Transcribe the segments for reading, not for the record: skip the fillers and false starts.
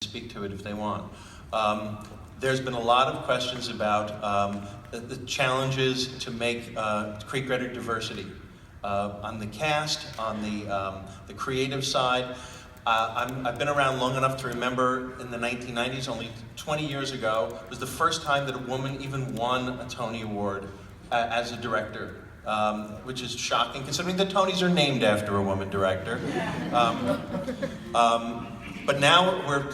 speak to it if they want. There's been a lot of questions about the challenges to create greater diversity on the cast, on the creative side. I've been around long enough to remember in the 1990s, only 20 years ago, was the first time that a woman even won a Tony Award as a director, which is shocking considering the Tonys are named after a woman director. But now we're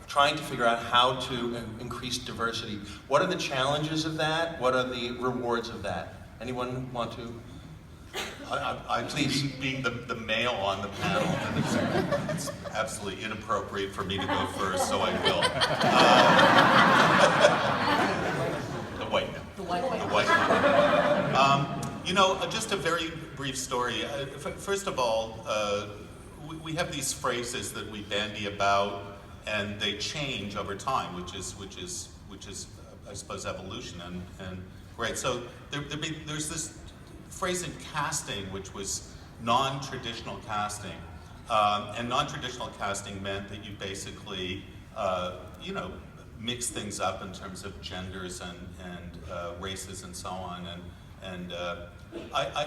trying to figure out how to increase diversity. What are the challenges of that? What are the rewards of that? Anyone want to? Please. Being the male on the panel, it's absolutely inappropriate for me to go first, so I will. The white man. The white man. Just a very brief story. First of all, we have these phrases that we bandy about, and they change over time, which is I suppose evolution and great. So there's this phrase in casting which was non-traditional casting, and non-traditional casting meant that you basically mix things up in terms of genders and races and so on, and I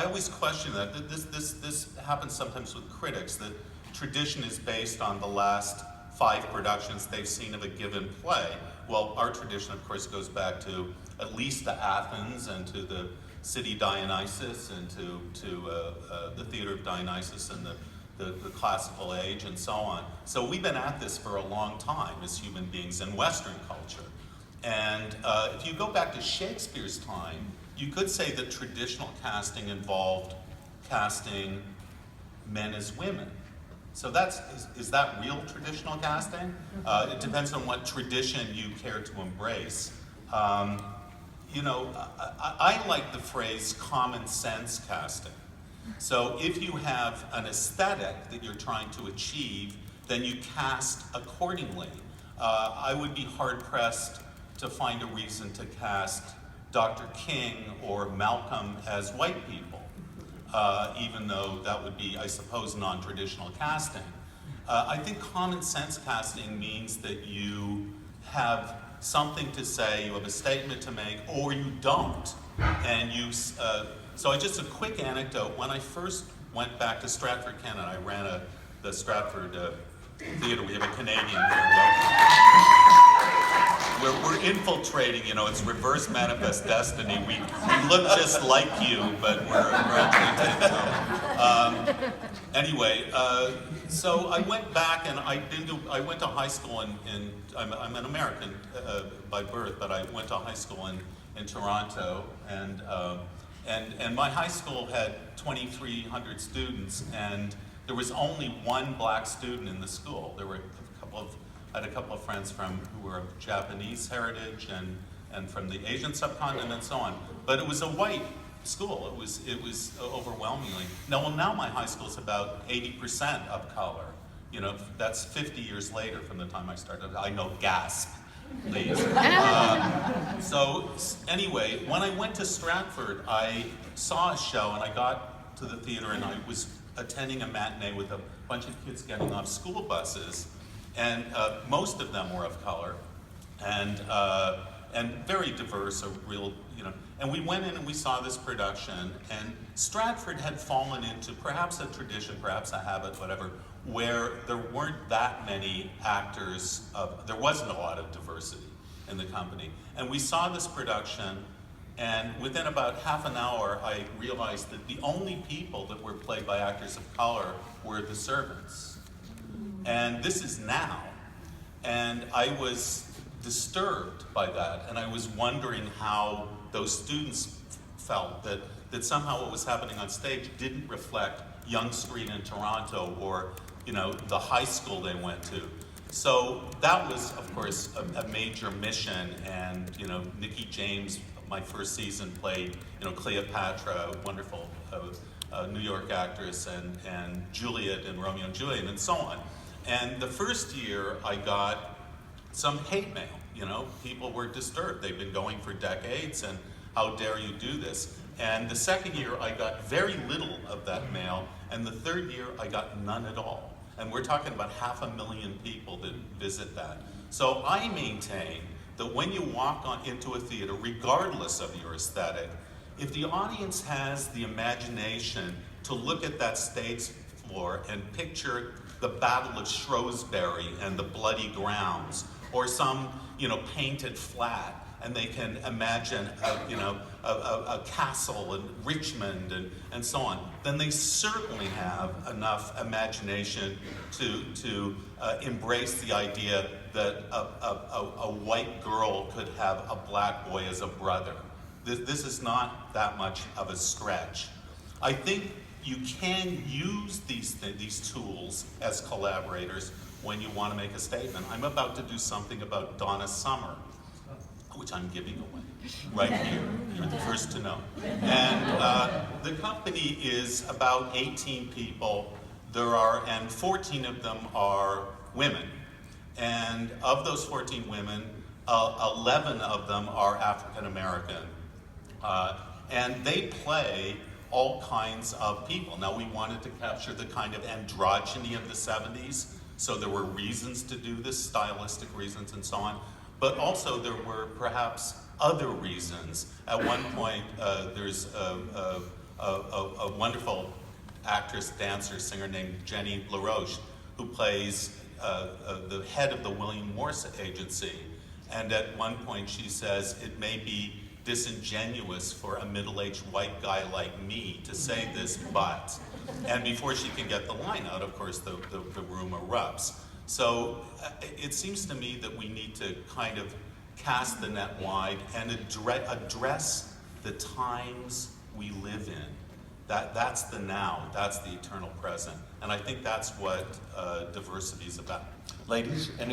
always question that this happens sometimes with critics, that tradition is based on the last 5 productions they've seen of a given play. Well, our tradition, of course, goes back to at least to Athens and to the city Dionysus and to the theater of Dionysus and the classical age and so on. So we've been at this for a long time as human beings in Western culture. And if you go back to Shakespeare's time, you could say that traditional casting involved casting men as women. So is that real traditional casting? It depends on what tradition you care to embrace. I like the phrase common sense casting. So if you have an aesthetic that you're trying to achieve, then you cast accordingly. I would be hard pressed to find a reason to cast Dr. King or Malcolm as white people. Even though that would be, I suppose, non-traditional casting. I think common sense casting means that you have something to say, you have a statement to make, or you don't. And so just a quick anecdote. When I first went back to Stratford, Canada, I ran the Stratford Theater. We have a Canadian here. We're infiltrating, it's reverse manifest destiny. We look just like you, but we're actually anyway, so I went back and I went to high school I'm an American by birth, but I went to high school in Toronto, and my high school had 2,300 students, and there was only one black student in the school. There were I had a couple of friends who were of Japanese heritage and from the Asian subcontinent and so on. But it was a white school. It was overwhelmingly. Now my high school is about 80% of color. That's 50 years later from the time I started. I know, gasp, please. So anyway, when I went to Stratford, I saw a show and I got to the theater and I was attending a matinee with a bunch of kids getting off school buses. And most of them were of color, and very diverse, And we went in and we saw this production, and Stratford had fallen into perhaps a tradition, perhaps a habit, whatever, where there weren't that many actors. There wasn't a lot of diversity in the company. And we saw this production, and within about half an hour, I realized that the only people that were played by actors of color were the servants. And this is now. And I was disturbed by that. And I was wondering how those students felt that somehow what was happening on stage didn't reflect Yonge Street in Toronto or, the high school they went to. So that was, of course, a major mission. And, Nikki James, my first season, played, Cleopatra, a wonderful New York actress, and Juliet in Romeo and Juliet, and so on. And the first year, I got some hate mail. People were disturbed. They've been going for decades, and how dare you do this? And the second year, I got very little of that mail, And the third year, I got none at all. And we're talking about 500,000 people that visit that. So I maintain that when you walk into a theater, regardless of your aesthetic, if the audience has the imagination to look at that stage floor and picture the Battle of Shrewsbury and the bloody grounds, or some, painted flat, and they can imagine, a castle in Richmond and so on, then they certainly have enough imagination to embrace the idea that a white girl could have a black boy as a brother. This is not that much of a stretch. I think you can use these tools as collaborators when you want to make a statement. I'm about to do something about Donna Summer, which I'm giving away right here. You're the first to know. And the company is about 18 people. And 14 of them are women. And of those 14 women, 11 of them are African American. And they play all kinds of people. Now, we wanted to capture the kind of androgyny of the 70s, so there were reasons to do this, stylistic reasons and so on, but also there were perhaps other reasons. At one point, there's a wonderful actress, dancer, singer named Jenny LaRoche, who plays the head of the William Morris Agency, and at one point she says, "It may be disingenuous for a middle-aged white guy like me to say this, but," and before she can get the line out, of course, the room erupts. So it seems to me that we need to kind of cast the net wide and address the times we live in. That's the now, that's the eternal present. And I think that's what diversity is about. Ladies,